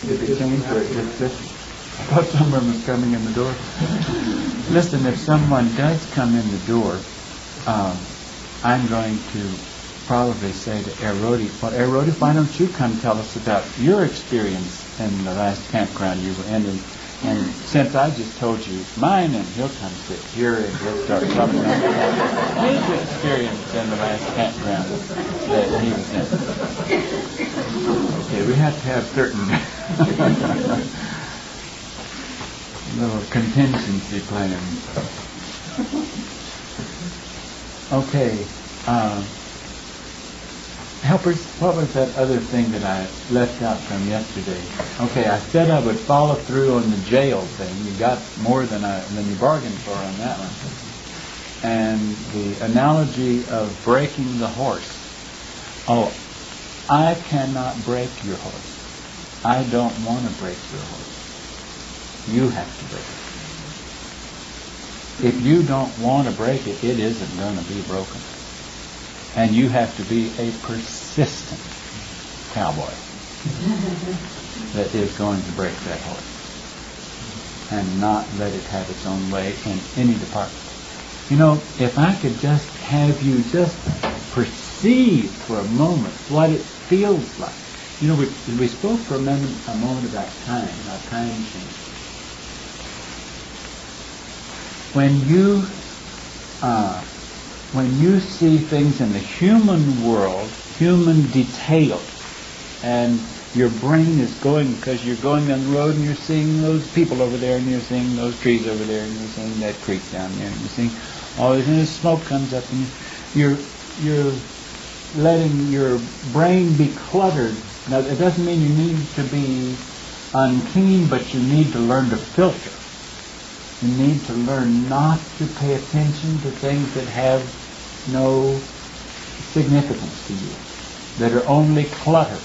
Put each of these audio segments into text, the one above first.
Did it change or it just this? I thought someone was coming in the door. Listen, if someone does come in the door, I'm going to probably say to Erodi, well, Erodi, why don't you come tell us about your experience in the last campground you were in? And since I just told you mine, and he'll come sit here and he'll start talking about his experience in the last campground that he was in. Okay, we have to have certain little contingency plans. Okay, helpers, what was that other thing that I left out from yesterday? Okay, I said I would follow through on the jail thing. You got more than you bargained for on that one. And the analogy of breaking the horse. Oh, I cannot break your horse. I don't want to break your horse. You have to break it. If you don't want to break it, it isn't going to be broken. And you have to be a persistent cowboy that is going to break that horse and not let it have its own way in any department. You know, if I could just have you just perceive for a moment what it feels like. You know, we spoke for a moment about time, how time changes. When you see things in the human world, human details, and your brain is going, because you're going down the road and you're seeing those people over there and you're seeing those trees over there and you're seeing that creek down there and you're seeing all this, and the smoke comes up and you're letting your brain be cluttered. Now, it doesn't mean you need to be unkeen, but you need to learn to filter. You need to learn not to pay attention to things that have no significance to you, that are only clutter.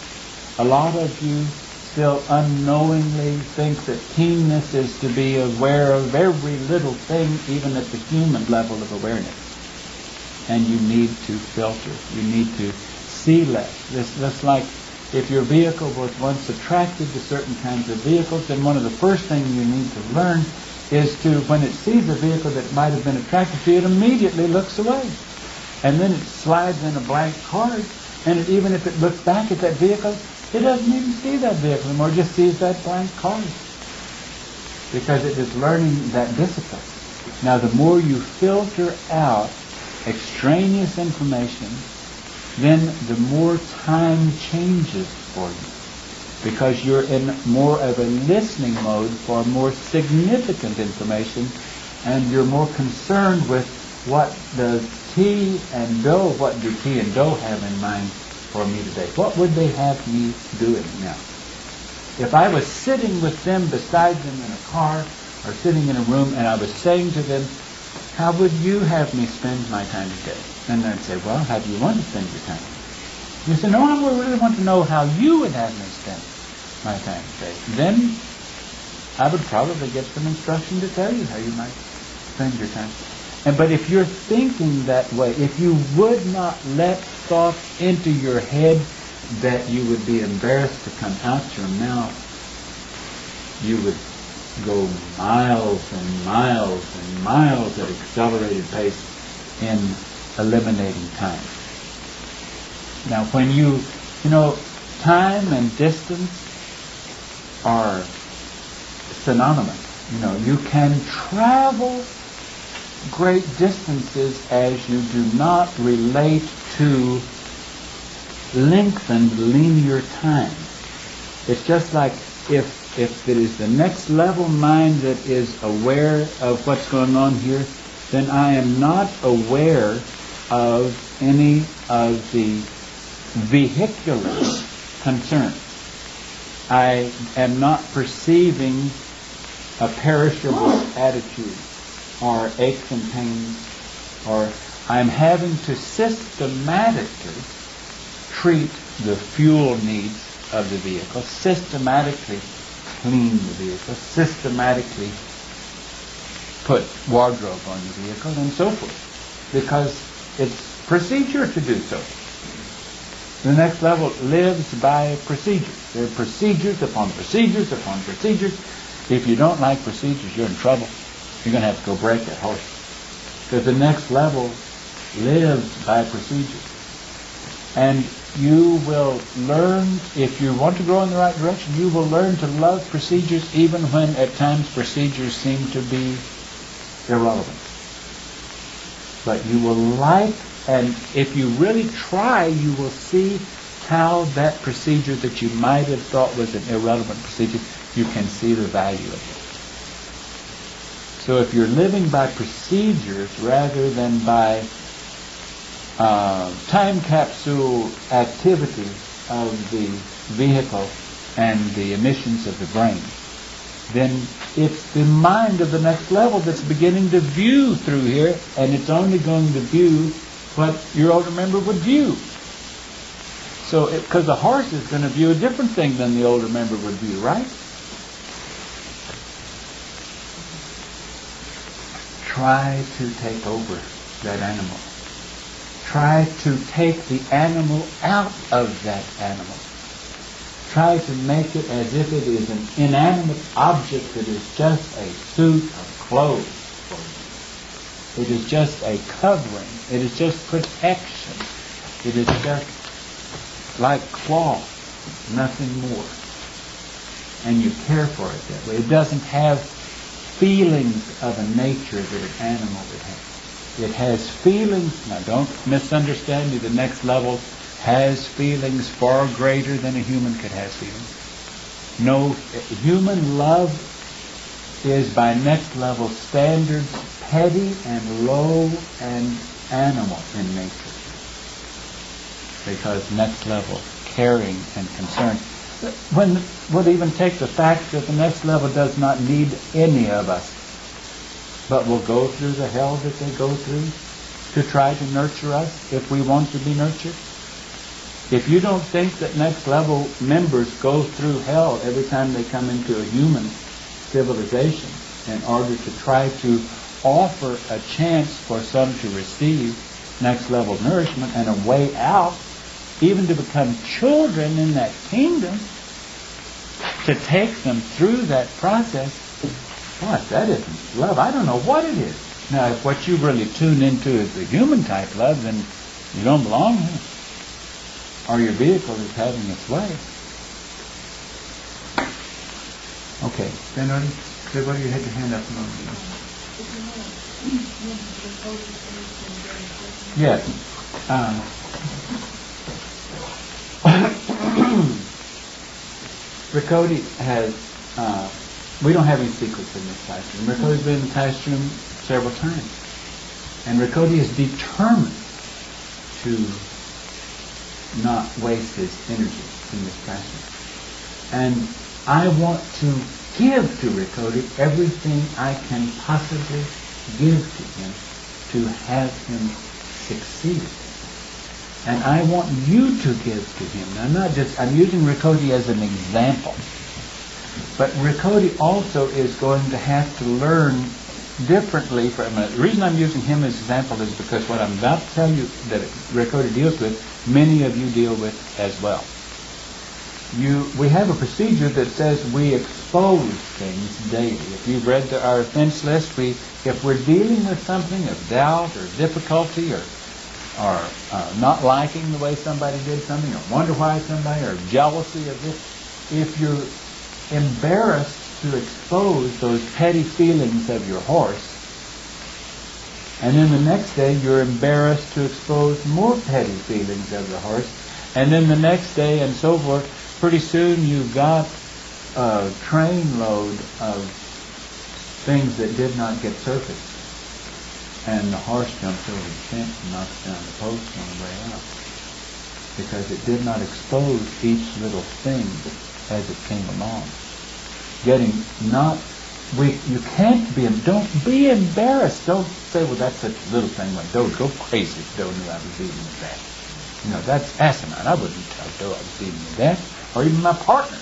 A lot of you still unknowingly think that keenness is to be aware of every little thing, even at the human level of awareness. And you need to filter. You need to see less. That's like if your vehicle was once attracted to certain kinds of vehicles, then one of the first things you need to learn is to, when it sees a vehicle that might have been attracted to it, immediately looks away. And then it slides in a blank card, and even if it looks back at that vehicle, it doesn't even see that vehicle anymore, it just sees that blank card. Because it is learning that discipline. Now, the more you filter out extraneous information, then the more time changes for you. Because you're in more of a listening mode for more significant information, and you're more concerned with what does T and Doe, what do T and Doe have in mind for me today? What would they have me doing now? If I was sitting with them, beside them in a car, or sitting in a room, and I was saying to them, how would you have me spend my time today? And they'd say, well, how do you want to spend your time? You say, no, I really want to know how you would have me spend my time today. Then I would probably get some instruction to tell you how you might spend your time. But if you're thinking that way, if you would not let thoughts into your head that you would be embarrassed to come out your mouth, you would go miles and miles and miles at accelerated pace in eliminating time. Now, when you know, time and distance are synonymous. You know, you can travel great distances as you do not relate to lengthened linear time. It's just like if it is the next level mind that is aware of what's going on here, then I am not aware of any of the vehicular concerns. I am not perceiving a perishable attitude or aches and pains, or I'm having to systematically treat the fuel needs of the vehicle, systematically clean the vehicle, systematically put wardrobe on the vehicle, and so forth, because it's procedure to do so. The next level lives by procedures. There are procedures upon procedures upon procedures. If you don't like procedures, you're in trouble. You're going to have to go break that horse. Because the next level lives by procedures. And you will learn, if you want to grow in the right direction, you will learn to love procedures even when at times procedures seem to be irrelevant. But you will like, and if you really try, you will see how that procedure that you might have thought was an irrelevant procedure, you can see the value of it. So if you're living by procedures rather than by time capsule activities of the vehicle and the emissions of the brain, then it's the mind of the next level that's beginning to view through here, and it's only going to view what your older member would view. So, because the horse is going to view a different thing than the older member would view, right? Try to take over that animal. Try to take the animal out of that animal. Try to make it as if it is an inanimate object that is just a suit of clothes for you. It is just a covering. It is just protection. It is just like cloth, nothing more. And you care for it that way. It doesn't have feelings of a nature that an animal would have. It has feelings. Now don't misunderstand me. The next level has feelings far greater than a human could have feelings. No, human love is by next level standards petty and low and animal in nature. Because next level caring and concern. When we'll even take the fact that the next level does not need any of us, but will go through the hell that they go through to try to nurture us if we want to be nurtured. If you don't think that next level members go through hell every time they come into a human civilization in order to try to offer a chance for some to receive next level nourishment and a way out, even to become children in that kingdom, to take them through that process, what, that isn't love. I don't know what it is. Now, if what you really tune into is the human type love, then you don't belong here. Or your vehicle is having its way. Okay, stand ready. Everybody, you had your hand up a moment ago. Yes. Riccoti has, we don't have any secrets in this classroom. Riccoti's been in the classroom several times. And Riccoti is determined to not waste his energy in this classroom. And I want to give to Riccoti everything I can possibly give to him to have him succeed. And I want you to give to him. Now, I'm using Riccoti as an example. But Riccoti also is going to have to learn differently from it. The reason I'm using him as an example is because what I'm about to tell you that Riccoti deals with, many of you deal with as well. We have a procedure that says we expose things daily. If you've read our offense list, if we're dealing with something of doubt or difficulty or not liking the way somebody did something, or wonder why somebody, or jealousy of this, if you're embarrassed to expose those petty feelings of your horse, and then the next day you're embarrassed to expose more petty feelings of the horse, and then the next day and so forth, pretty soon you've got a trainload of things that did not get surfaced. And the horse jumps over the fence and knocks down the post on the way out. Because it did not expose each little thing as it came along. Don't be embarrassed. Don't say, well, that's such a little thing. Like, Doe, go crazy if Doe knew I was dealing with that. You know, that's asinine. I wouldn't tell Doe I was dealing with that. Or even my partner.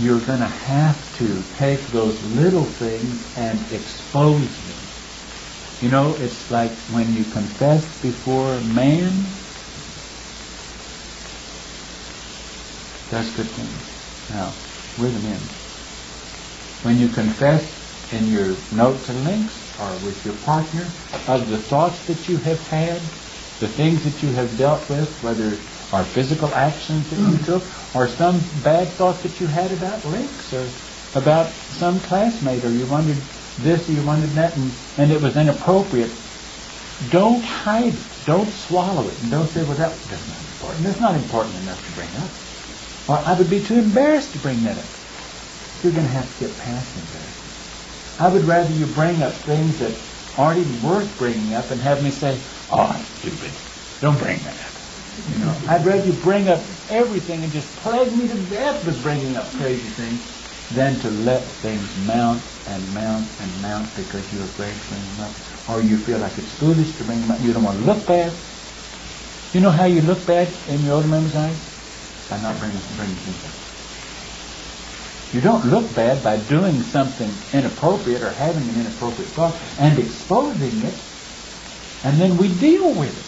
You're going to have to take those little things and expose them. You know, it's like when you confess before man does good things. Now, with an end. When you confess in your notes and links or with your partner of the thoughts that you have had, the things that you have dealt with, whether are physical actions that you took or some bad thoughts that you had about links or about some classmate, or you wondered this or you wondered that, and it was inappropriate, don't hide it. Don't swallow it. And don't say, well, that's not important. That's not important enough to bring up. Or I would be too embarrassed to bring that up. You're going to have to get past embarrassment. I would rather you bring up things that aren't even worth bringing up and have me say, oh, I'm stupid. Don't bring that up. You know, I'd rather you bring up everything and just plague me to death with bringing up crazy things than to let things mount and mount and mount because you're afraid to bring them up. Or you feel like it's foolish to bring them up. You don't want to look bad. You know how you look bad in your older members' eyes? By not bringing things up. You don't look bad by doing something inappropriate or having an inappropriate thought and exposing it, and then we deal with it.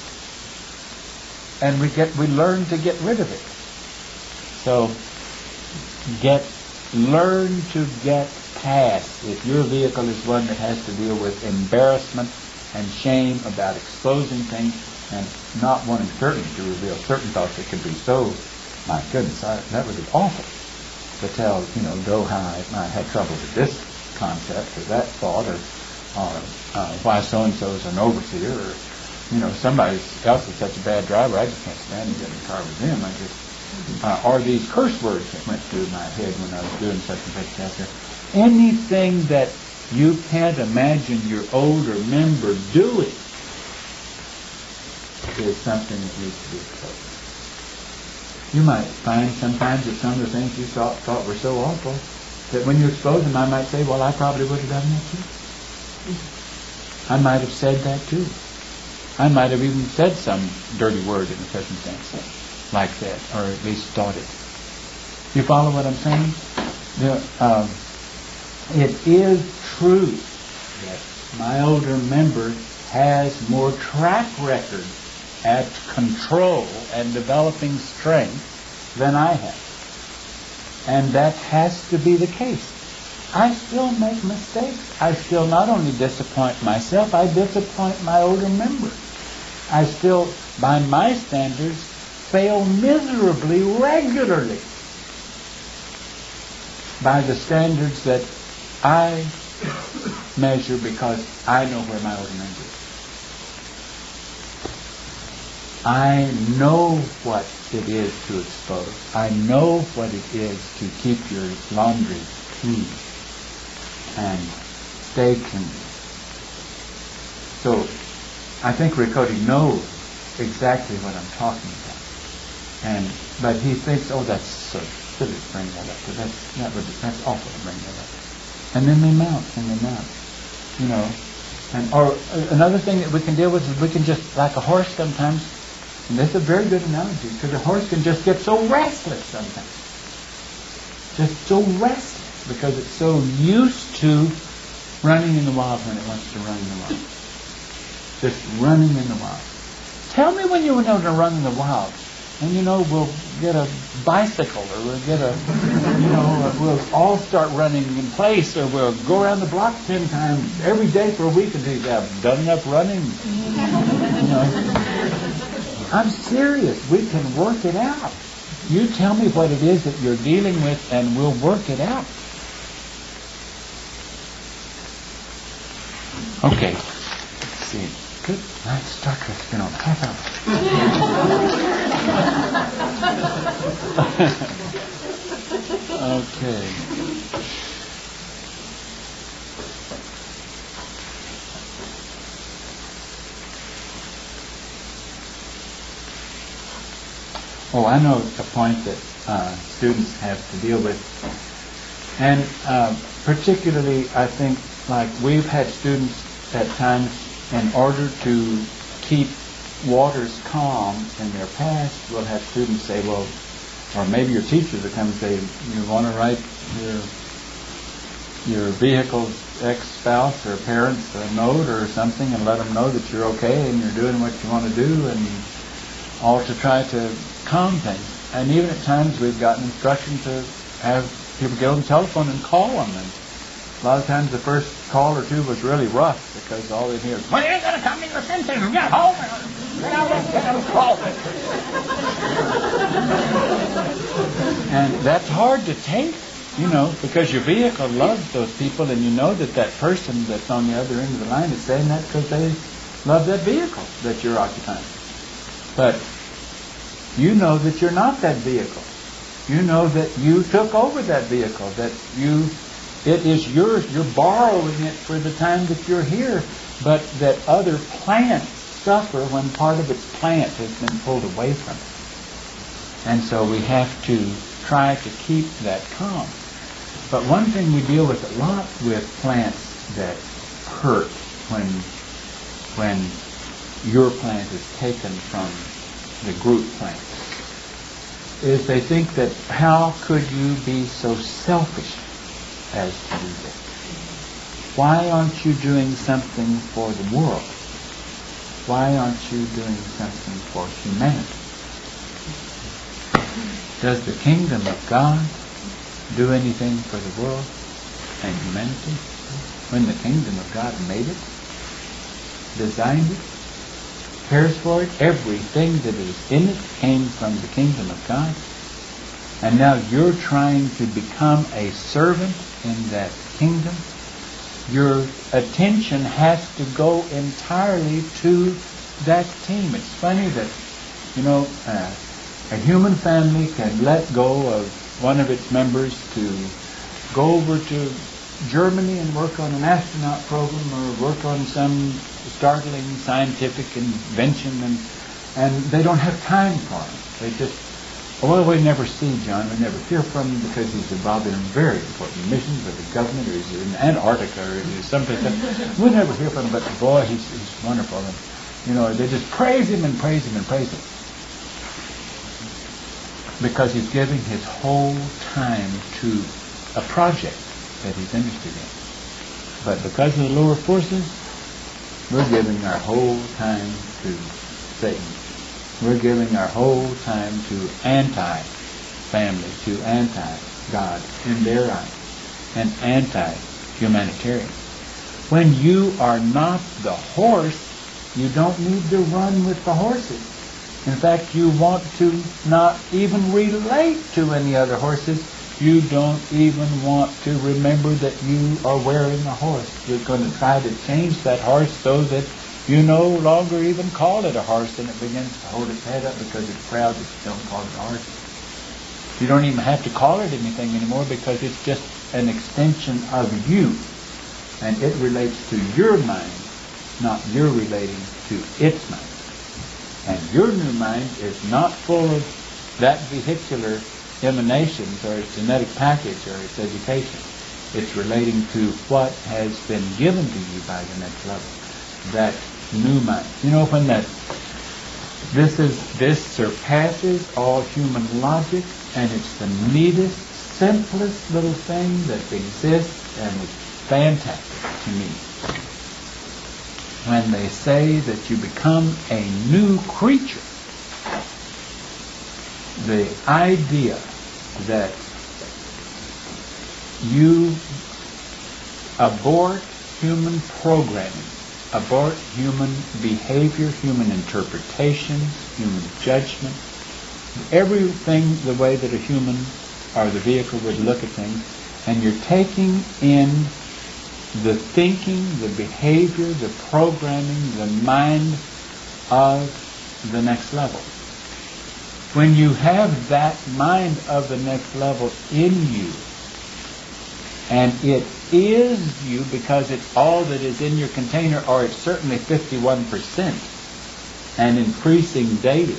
And we learn to get rid of it. So learn to get past. If your vehicle is one that has to deal with embarrassment and shame about exposing things and not wanting certainly to reveal certain thoughts that could be so, my goodness, that would be awful to tell, though how I had trouble with this concept or that thought or why so-and-so is an overseer or somebody else is such a bad driver, I just can't stand to get in the car with them. Or these curse words that went through my head when I was doing such and such stuff there. Anything that you can't imagine your older member doing is something that needs to be exposed. You might find sometimes that some of the things you thought were so awful that when you expose them, I might say, well, I probably would have done that too. I might have said that too. I might have even said some dirty word in a circumstance like that, or at least thought it. You follow what I'm saying? It is true that my older member has more track record at control and developing strength than I have. And that has to be the case. I still make mistakes. I still not only disappoint myself, I disappoint my older members. I still, by my standards, fail miserably regularly by the standards that I measure because I know where my older member is. I know what it is to expose. I know what it is to keep your laundry clean and stay clean. So I think Riccoti knows exactly what I'm talking about. But he thinks, oh, that's so silly to bring that up. That's awful to bring that up. And then they mount. Or another thing that we can deal with is we can just, like a horse sometimes, and that's a very good analogy, because a horse can just get so restless sometimes. Just so restless, because it's so used to running in the wild when it wants to run in the wild. Just running in the wild. Tell me when you were going to run in the wild. And we'll get a bicycle, or we'll get we'll all start running in place, or we'll go around the block 10 times every day for a week until you have done enough running. I'm serious. We can work it out. You tell me what it is that you're dealing with, and we'll work it out. Okay. Let's see. Good night, Star Trek's been on half hour. Okay. Oh, I know a point that students have to deal with. And particularly, I think, like we've had students at times, in order to keep waters calm in their past, we'll have students say, well, or maybe your teachers will come and say, you want to write your vehicle's ex-spouse or parents a note or something and let them know that you're okay and you're doing what you want to do, and all to try to calm things. And even at times we've gotten instruction to have people get on the telephone and call them. And a lot of times the first call or two was really rough because all they hear is, "When are you going to come to your senses and get home? Get out and call it." And that's hard to take, because your vehicle loves those people, and you know that that person that's on the other end of the line is saying that because they love that vehicle that you're occupying. But you know that you're not that vehicle. You know that you took over that vehicle, that it is yours. You're borrowing it for the time that you're here, but that other plants suffer when part of its plant has been pulled away from it. And so we have to try to keep that calm. But one thing we deal with a lot with plants that hurt when your plant is taken from the group plant is they think that how could you be so selfish as to do this? Why aren't you doing something for the world? Why aren't you doing something for humanity? Does the kingdom of God do anything for the world and humanity? When the kingdom of God made it, designed it, cares for it, everything that is in it came from the kingdom of God. And now you're trying to become a servant in that kingdom. Your attention has to go entirely to that team. It's funny that, a human family can let go of one of its members to go over to Germany and work on an astronaut program or work on some startling scientific invention, and they don't have time for him. They just, we never see John, we never hear from him because he's involved in very important missions with the government, or he's in Antarctica, or he's someplace else. We never hear from him, but boy, he's wonderful. And, they just praise him and praise him and praise him. Because he's giving his whole time to a project that he's interested in. But because of the lower forces, we're giving our whole time to Satan. We're giving our whole time to anti-family, to anti-God in their eyes, and anti-humanitarian. When you are not the horse, you don't need to run with the horses. In fact, you want to not even relate to any other horses. You don't even want to remember that you are wearing a horse. You're going to try to change that horse so that you no longer even call it a horse, and it begins to hold its head up because it's proud that you don't call it a horse. You don't even have to call it anything anymore because it's just an extension of you. And it relates to your mind, not you're relating to its mind. And your new mind is not full of that vehicular emanations or its genetic package or its education. It's relating to what has been given to you by the next level. That new mind. When this surpasses all human logic, and it's the neatest, simplest little thing that exists, and it's fantastic to me. When they say that you become a new creature, the idea that you abort human programming, abort human behavior, human interpretation, human judgment, everything the way that a human or the vehicle would look at things, and you're taking in the thinking, the behavior, the programming, the mind of the next level. When you have that mind of the next level in you, and it is you because it's all that is in your container, or it's certainly 51% and increasing daily.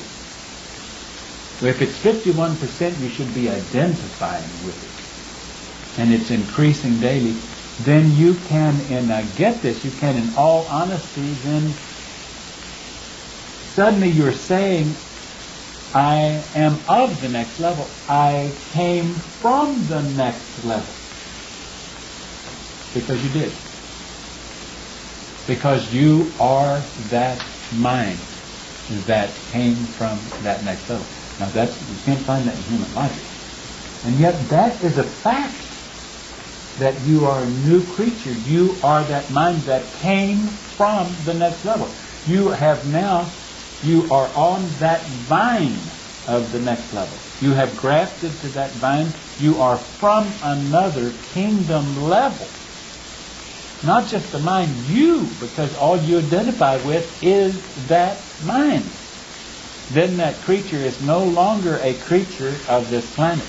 If it's 51%, you should be identifying with it. And it's increasing daily. Then you can, and I get this, you can in all honesty, then suddenly you're saying, I am of the next level. I came from the next level. Because you did. Because you are that mind that came from that next level. Now you can't find that in human logic. And yet that is a fact, that you are a new creature. You are that mind that came from the next level. You are on that vine of the next level. You have grafted to that vine. You are from another kingdom level. Not just the mind, because all you identify with is that mind. Then that creature is no longer a creature of this planet.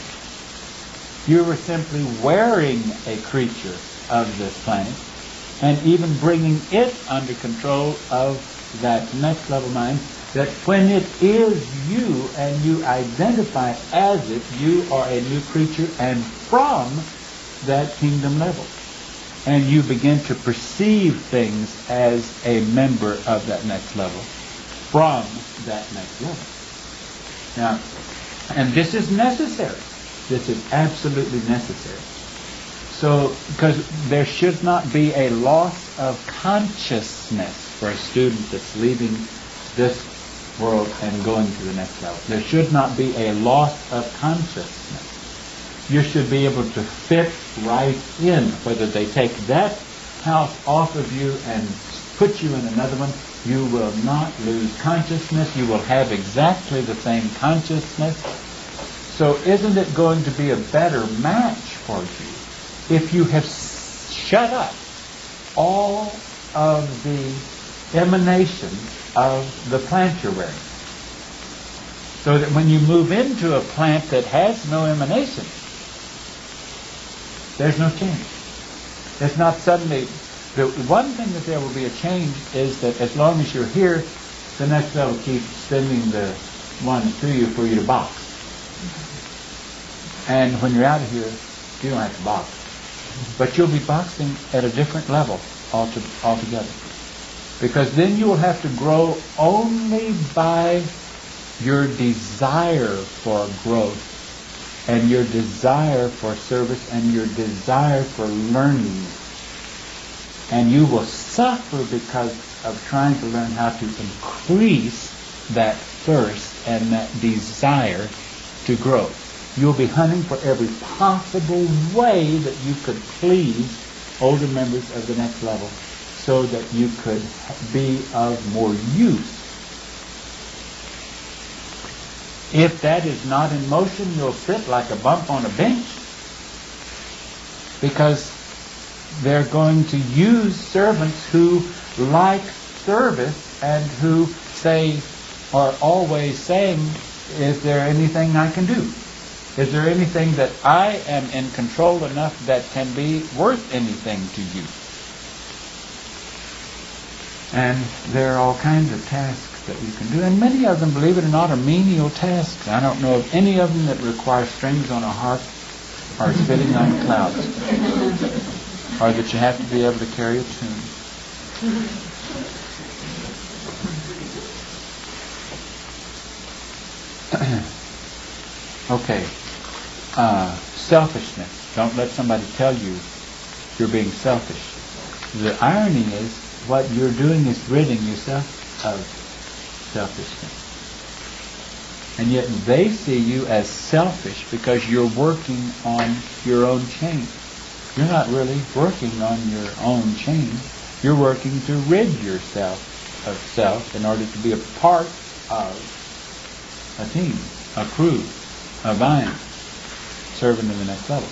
You were simply wearing a creature of this planet and even bringing it under control of that next level mind, that when it is you and you identify as it, you are a new creature and from that kingdom level. And you begin to perceive things as a member of that next level, from that next level. Now, and this is necessary. This is absolutely necessary. So, because there should not be a loss of consciousness for a student that's leaving this world and going to the next level. There should not be a loss of consciousness. You should be able to fit right in, whether they take that house off of you and put you in another one. You will not lose consciousness. You will have exactly the same consciousness. So isn't it going to be a better match for you if you have shut up all of the emanations of the plant you're wearing? So that when you move into a plant that has no emanation, there's no change. It's not suddenly... The one thing that there will be a change is that as long as you're here, the next level keeps sending the ones to you for you to box. And when you're out of here, you don't have to box. But you'll be boxing at a different level altogether. Because then you will have to grow only by your desire for growth and your desire for service and your desire for learning. And you will suffer because of trying to learn how to increase that thirst and that desire to grow. You'll be hunting for every possible way that you could please older members of the next level so that you could be of more use. If that is not in motion, you'll sit like a bump on a bench, because they're going to use servants who like service and who are always saying, is there anything I can do? Is there anything that I am in control enough that can be worth anything to you? And there are all kinds of tasks that you can do, and many of them, believe it or not, are menial tasks. I don't know of any of them that require strings on a harp or spitting on clouds, or that you have to be able to carry a tune. Okay. Selfishness. Don't let somebody tell you you're being selfish. The irony is, what you're doing is ridding yourself of selfishness. And yet they see you as selfish because you're working on your own change. You're not really working on your own change. You're working to rid yourself of self in order to be a part of a team, a crew, a vine, serving in the next level.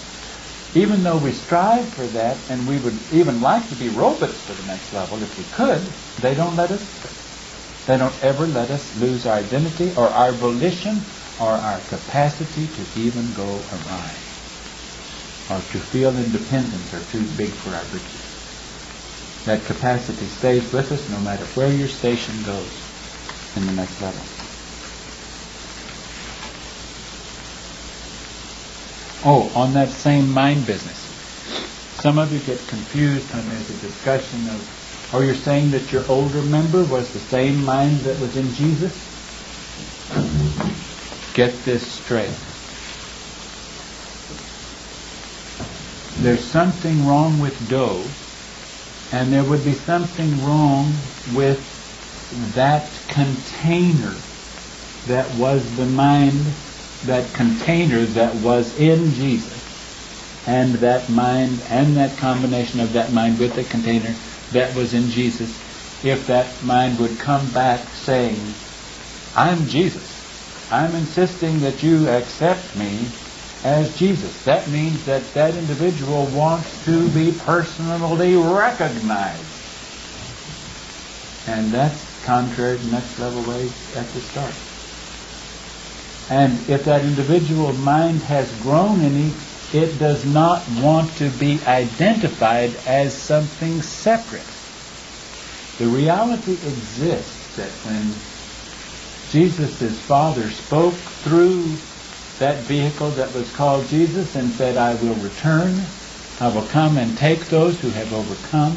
Even though we strive for that, and we would even like to be robots for the next level if we could, they don't let us. They don't ever let us lose our identity or our volition or our capacity to even go awry, or to feel independence are too big for our britches. That capacity stays with us no matter where your station goes in the next level. Oh, on that same mind business. Some of you get confused when there's a discussion of, you're saying that your older member was the same mind that was in Jesus? Get this straight. There's something wrong with dough, and there would be something wrong with that container that was the mind, that container that was in Jesus, and that mind and that combination of that mind with the container that was in Jesus, if that mind would come back saying, I'm Jesus. I'm insisting that you accept me as Jesus. That means that that individual wants to be personally recognized. And that's contrary to next level ways at the start. And if that individual mind has grown any, it does not want to be identified as something separate. The reality exists that when Jesus' Father spoke through that vehicle that was called Jesus and said, I will return, I will come and take those who have overcome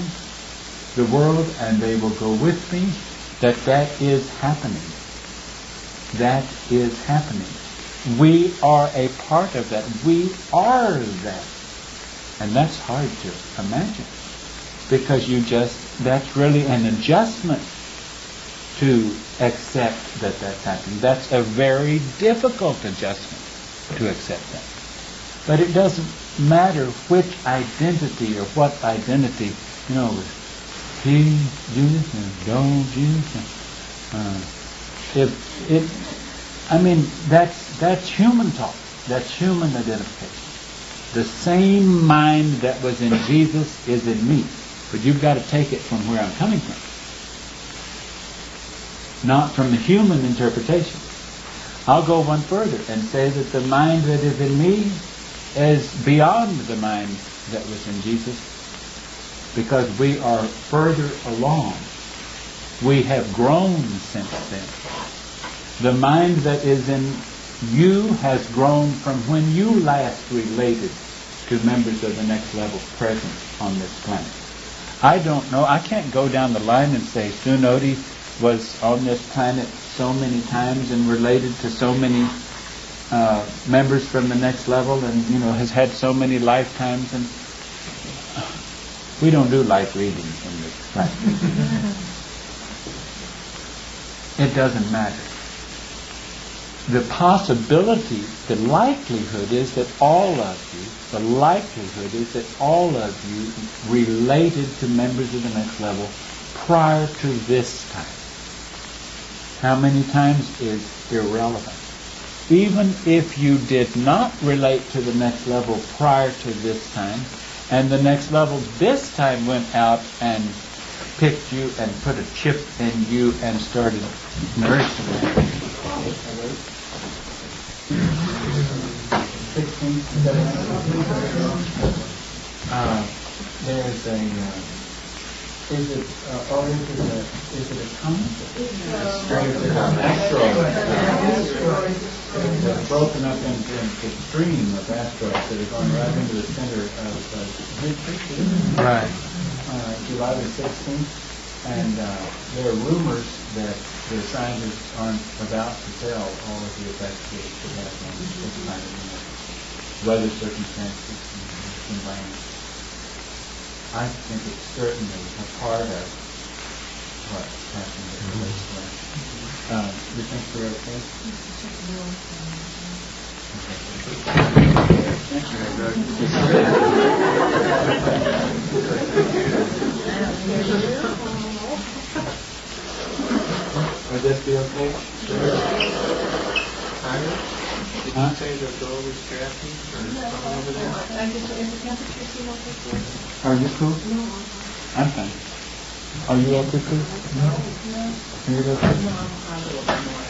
the world and they will go with me, that is happening. That is happening. We are a part of that. We are that. And that's hard to imagine. Because that's really an adjustment to accept that that's happening. That's a very difficult adjustment to accept that. But it doesn't matter which identity or what identity, he, Jesus, and go, Jesus. That's human talk. That's human identification. The same mind that was in Jesus is in me. But you've got to take it from where I'm coming from. Not from the human interpretation. I'll go one further and say that the mind that is in me is beyond the mind that was in Jesus, because we are further along. We have grown since then. The mind that is in you has grown from when you last related to members of the next level present on this planet. I don't know. I can't go down the line and say Sunodi was on this planet so many times and related to so many members from the next level and, has had so many lifetimes. And we don't do life reading in this planet. It doesn't matter. The possibility, the likelihood is that all of you related to members of the next level prior to this time. How many times is irrelevant. Even if you did not relate to the next level prior to this time, and the next level this time went out and picked you and put a chip in you and started nourishing you. 16, there's a, is it a comet? Asteroid. It's broken up into a stream of asteroids that are going right into the center of right. July the 16th. And there are rumors that the scientists aren't about to tell all of the effects that it could have on this planet, weather circumstances and environment. I think it's certainly a part of what's happening in the place. You think we're okay? Thank you, Doug. Would this be okay? Sure. Did you say the door was drafty or something over there? Is the temperature seem okay for you? Are you cool? No. I'm fine. Are you okay, cool? No. Are you okay? No, I'm a little bit more.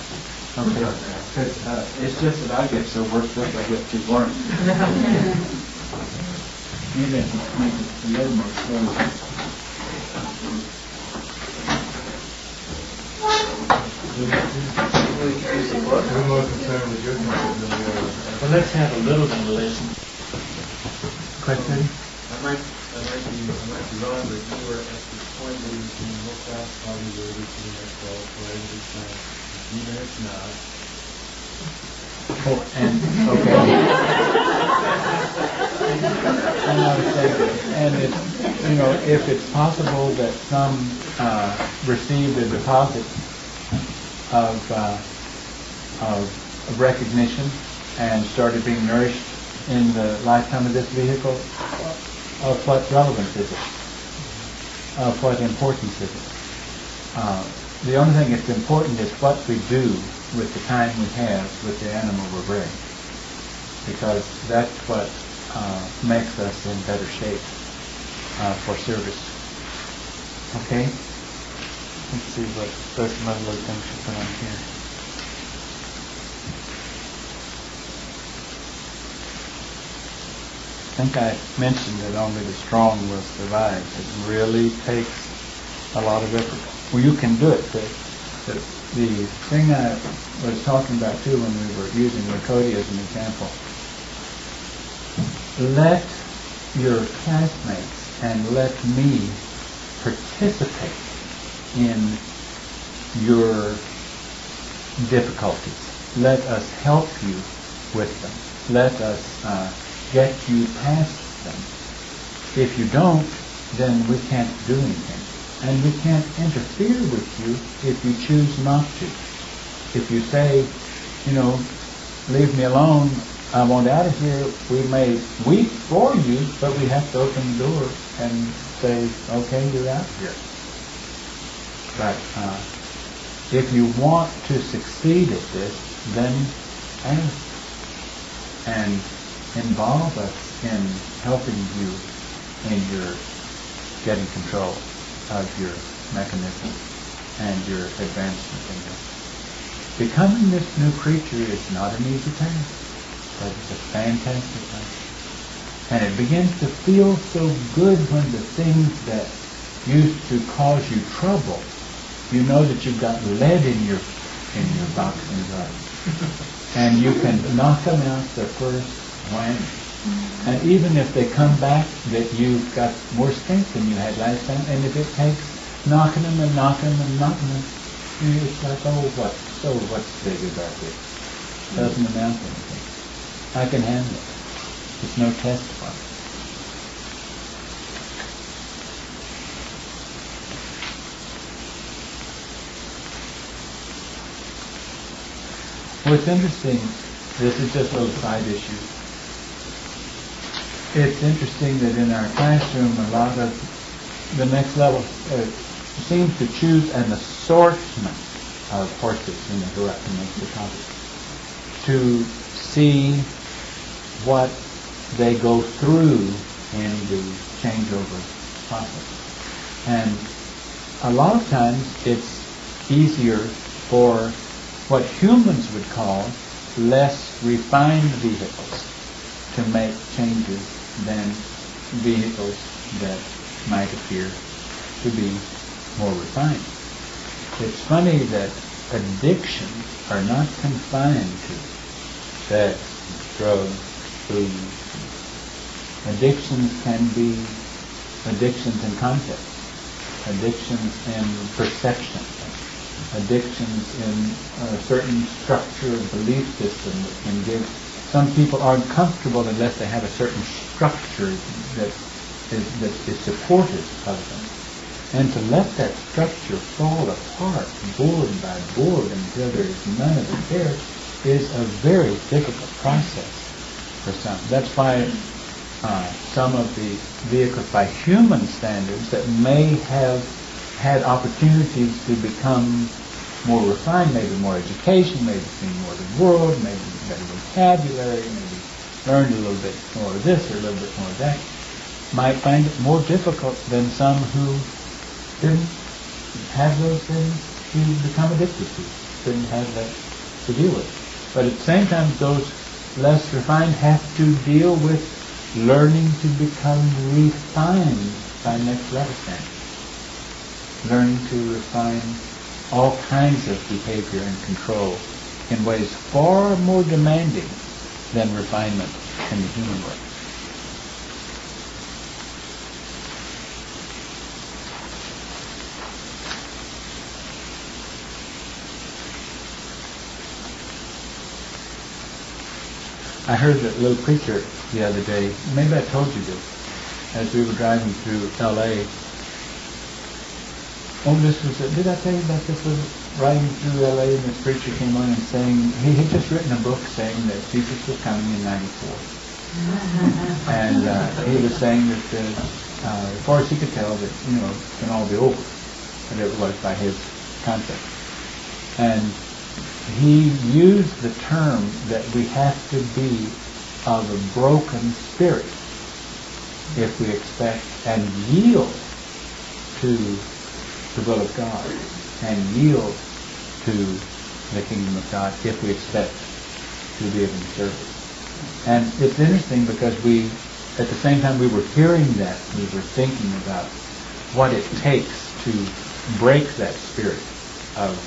Okay. Because it's just that I get so worked up, I get too warm. Maybe I can make it a little more slowly. We're more concerned with your concern than we are. Well, let's have a little relation. Question? I might be wrong, but you were at the point where you can look out how we were to the next level for every time, even if not. Oh, and okay. And I would say this, and it's, if it's possible that some received a deposit of of recognition and started being nourished in the lifetime of this vehicle, of what relevance is it? Of what importance is it? The only thing that's important is what we do with the time we have with the animal we're rearing, because that's what makes us in better shape for service. Okay? Let's see what there's some other little things to put on here. I think I mentioned that only the strong will survive. It really takes a lot of effort. Well, you can do it. The thing I was talking about too when we were using Lakota as an example, let your classmates and let me participate in your difficulties. Let us help you with them. Let us get you past them. If you don't, then we can't do anything. And we can't interfere with you if you choose not to. If you say, leave me alone, I want out of here, we may weep for you, but we have to open the door and say, okay, you're out here. But if you want to succeed at this, then ask and involve us in helping you in your getting control of your mechanism and your advancement in this. Becoming this new creature is not an easy task, but it's a fantastic task. And it begins to feel so good when the things that used to cause you trouble, you know that you've got lead in your boxing gloves. And you can knock them out the first wham. And even if they come back, that you've got more strength than you had last time, and if it takes knocking them and knocking them and knocking them, it's like, what's big about this? Doesn't amount to anything. I can handle it. There's no test for it. What's interesting, this is just a little side issue. It's interesting that in our classroom, a lot of the next level seems to choose an assortment of horses in the topic to see what they go through in the changeover process. And a lot of times it's easier for what humans would call less refined vehicles to make changes than vehicles that might appear to be more refined. It's funny that addictions are not confined to sex, drugs, food. Addictions can be addictions in context, addictions in perception, addictions in a certain structure of belief system that can give. Some people aren't comfortable unless they have a certain structure that is supportive of them. And to let that structure fall apart, board by board, until there is none of it there, is a very difficult process for some. That's why some of the vehicles by human standards that may have had opportunities to become more refined, maybe more education, maybe seen more of the world, maybe better vocabulary, maybe learned a little bit more of this or a little bit more of that, might find it more difficult than some who didn't have those things to become addicted to, didn't have that to deal with. But at the same time, those less refined have to deal with learning to become refined by next level standards. Learning to refine all kinds of behavior and control in ways far more demanding than refinement in the human way. I heard that little preacher the other day, maybe I told you this, as we were driving through L.A. Oh, this was, did I tell you about this little riding through L.A. and this preacher came on and saying, he had just written a book saying that Jesus was coming in 94. And he was saying that as far as he could tell that, it can all be over, whatever it was by his concept. And he used the term that we have to be of a broken spirit if we expect and yield to the will of God and yield to the kingdom of God if we expect to be able to serve it. And it's interesting because at the same time we were hearing that, we were thinking about what it takes to break that spirit of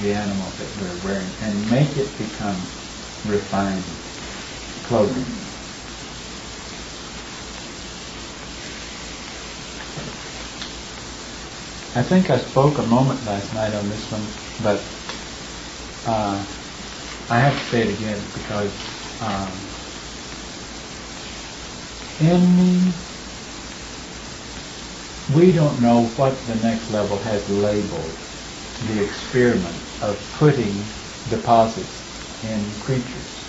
the animal that we're wearing and make it become refined clothing. I think I spoke a moment last night on this one, but I have to say it again because we don't know what the next level has labeled the experiment of putting deposits in creatures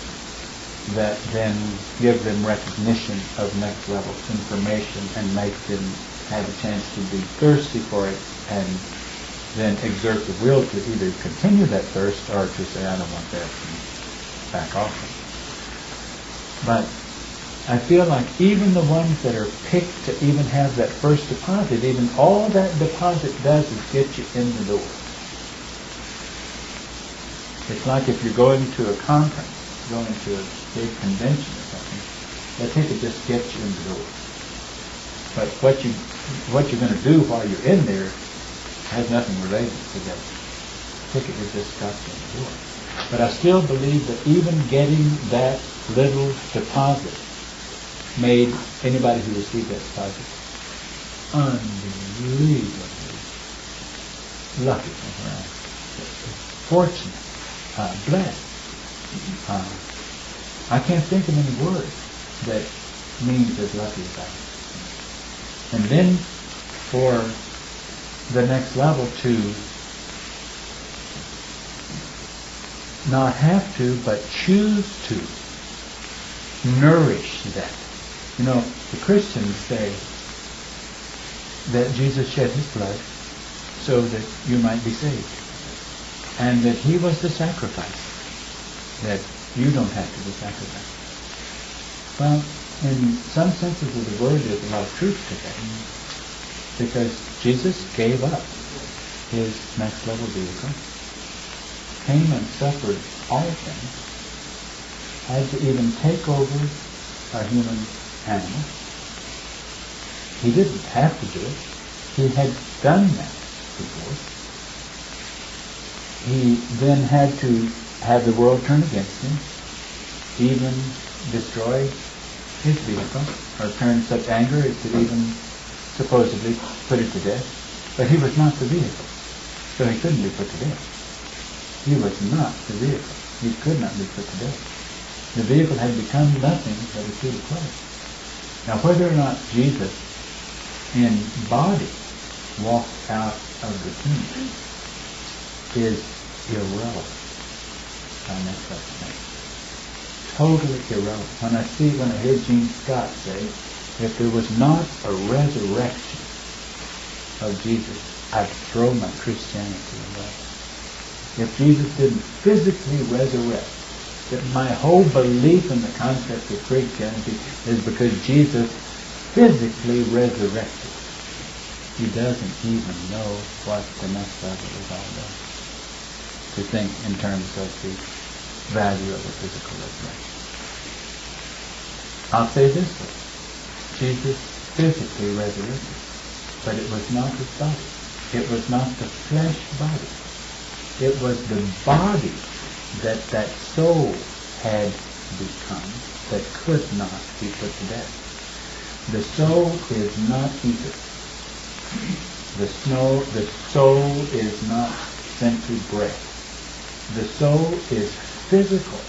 that then give them recognition of next level information and make them have a chance to be thirsty for it and then exert the will to either continue that thirst or to say, I don't want that, and back off. But I feel like even the ones that are picked to even have that first deposit, even all that deposit does is get you in the door. It's like if you're going to a conference, going to a big convention or something, that ticket just gets you in the door. But what you're going to do while you're in there has nothing related to that ticket. It just got you in the door. But I still believe that even getting that little deposit made anybody who received that deposit unbelievably lucky, fortunate, blessed. I can't think of any word that means as lucky as that. And then for the next level to not have to, but choose to nourish that. The Christians say that Jesus shed his blood so that you might be saved. And that he was the sacrifice. That you don't have to be sacrificed. Well, in some senses of the word, there's a lot of truth to that. Because Jesus gave up his next level vehicle, came and suffered all things, had to even take over a human animal. He didn't have to do it. He had done that before. He then had to have the world turn against him, even destroy his vehicle, or turn such anger as to even supposedly put it to death. But he was not the vehicle, so he couldn't be put to death. He was not the vehicle. He could not be put to death. The vehicle had become nothing but a true clay. Now, whether or not Jesus in body walked out of the tomb is irrelevant on that subject. Totally irrelevant. When I hear Gene Scott say, if there was not a resurrection of Jesus, I'd throw my Christianity away. If Jesus didn't physically resurrect, that my whole belief in the concept of Christianity is because Jesus physically resurrected. He doesn't even know what the next level is all about. To think in terms of the value of a physical resurrection. I'll say this way. Jesus physically resurrected, but it was not his body. It was not the flesh body. It was the body that soul had become that could not be put to death. The soul is not ether. The soul is not simply breath. The soul is physical.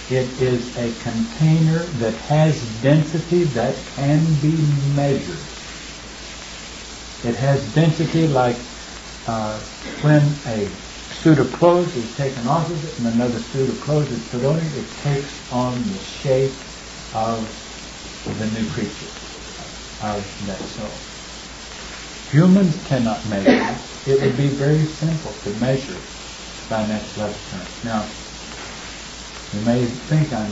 It is a container that has density that can be measured. It has density like when a suit of clothes is taken off of it, and another suit of clothes is put on it. It takes on the shape of the new creature, of that soul. Humans cannot measure it. It would be very simple to measure it by next level terms. Now, you may think I'm,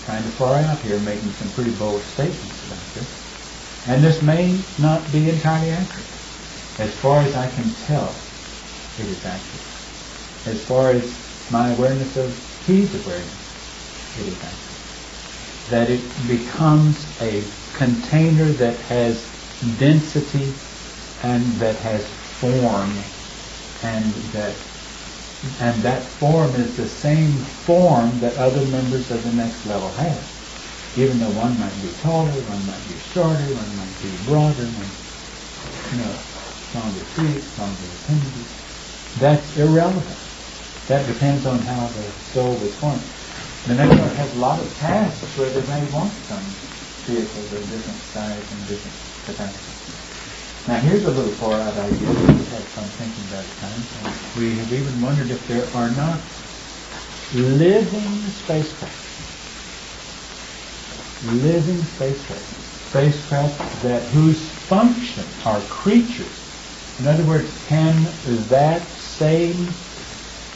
kind of far out here making some pretty bold statements about this. And this may not be entirely accurate. As far as I can tell, it is accurate. As far as my awareness of He's awareness, it is accurate. That it becomes a container that has density and that has form, and that form is the same form that other members of the next level have. Even though one might be taller, one might be shorter, one might be broader, stronger feet, stronger appendage. That's irrelevant. That depends on how the soul was formed. The next level has a lot of tasks where they may want some vehicles of different size and different capacity. Now here's a little far-out idea that we've had some thinking about at times. We have even wondered if there are not living spacecraft. Living spacecraft that whose function are creatures. In other words, can that same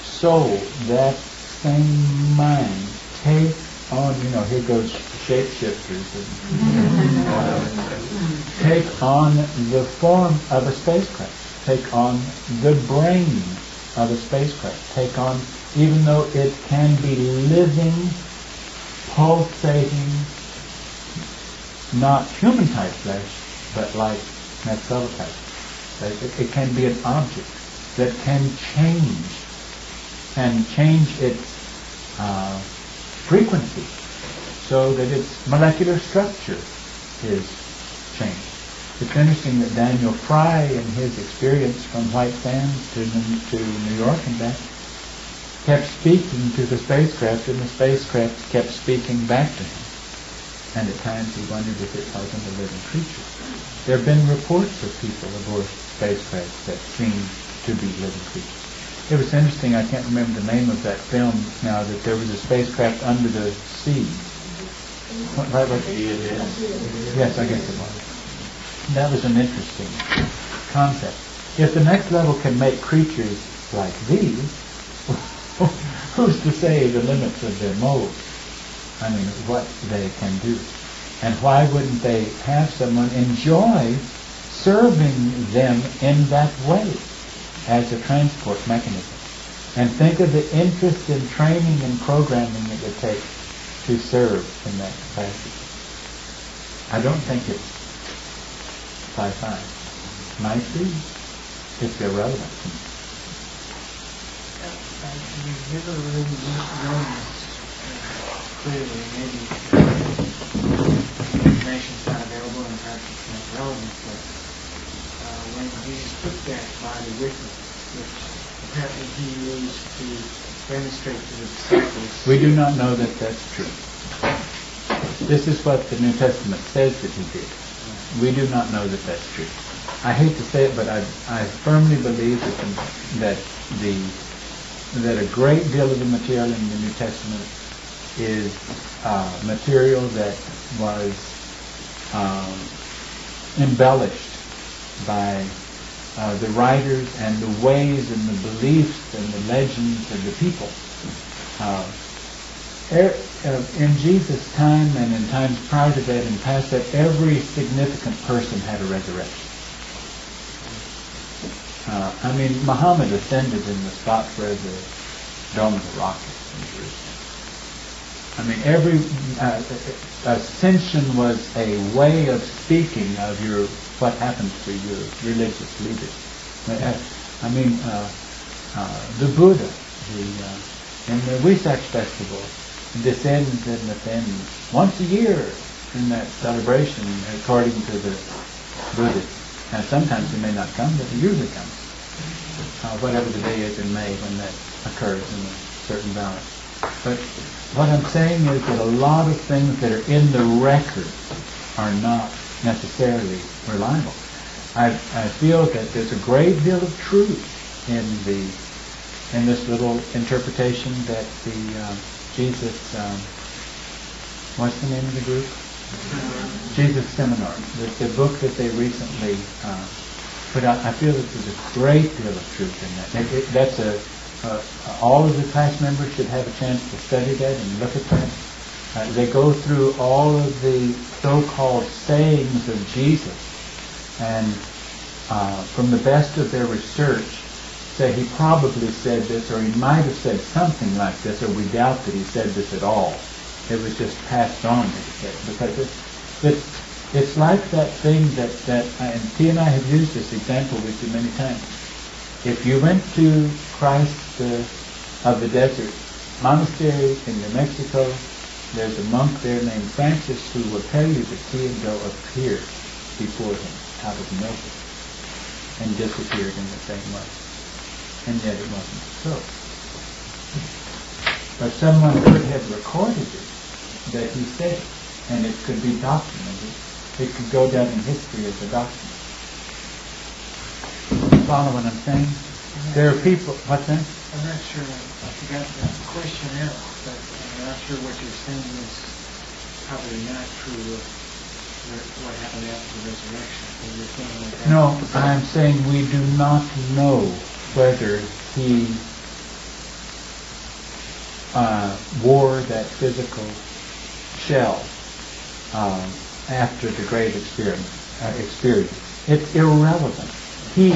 soul, that same mind take on, here goes shapeshifters, take on the form of a spacecraft, take on the brain of a spacecraft, take on, even though it can be living, pulsating, not human-type flesh, but like next level type. It can be an object that can change its frequency so that its molecular structure is changed. It's interesting that Daniel Fry, in his experience from White Sands to New York and back, kept speaking to the spacecraft, and the spacecraft kept speaking back to him. And at times he wondered if it wasn't a living creature. There have been reports of people aboard spacecraft that seemed to be living creatures. It was interesting, I can't remember the name of that film now, that there was a spacecraft under the sea. Right? Yes, I guess it was. That was an interesting concept. If the next level can make creatures like these, who's to say the limits of their mold? I mean, what they can do. And why wouldn't they have someone enjoy serving them in that way as a transport mechanism? And think of the interest in training and programming it would take to serve in that capacity. I don't think it's sci-fi. Might be. It's irrelevant to me. We've never really known this clearly. Maybe information's not available and perhaps it's not relevant, but when Jesus took that body with him, which apparently he used to demonstrate to the disciples. We do not know that that's true. This is what the New Testament says that he did. We do not know that that's true. I hate to say it, but I firmly believe that a great deal of the material in the New Testament is material that was embellished by the writers and the ways and the beliefs and the legends of the people. In Jesus' time and in times prior to that and past that, every significant person had a resurrection. Muhammad ascended in the spot where the Dome of the Rock is in Jerusalem. Every ascension was a way of speaking of what happens to your religious leaders. The Buddha, in the Wesak festival, descends and ascends once a year in that celebration, according to the Buddhists. Now, sometimes he may not come, but he usually comes. Whatever the day is in May when that occurs in a certain valley. But what I'm saying is that a lot of things that are in the record are not necessarily reliable. I feel that there's a great deal of truth in in this little interpretation that the Jesus, what's the name of the group? Jesus Seminar. The book that they recently put out, I feel that there's a great deal of truth in that. That's all of the class members should have a chance to study that and look at that. They go through all of the so-called sayings of Jesus, and from the best of their research, say he probably said this, or he might have said something like this, or we doubt that he said this at all. It was just passed on, because it's like that thing that and T and I have used this example with you many times. If you went to Christ of the Desert Monastery in New Mexico, there's a monk there named Francis who will tell you that T and Go appeared before him out of nowhere and disappeared in the same way. And yet it wasn't so. But someone could have recorded it, that he said it, and it could be documented. It could go down in history as a document. Follow what I'm saying? There are people, what's that? I'm not sure, I forgot the question out, but I'm not sure what you're saying is probably not true of what happened after the resurrection. You're saying like that. No, I'm saying we do not know whether he wore that physical shell after the great experience. It's irrelevant. He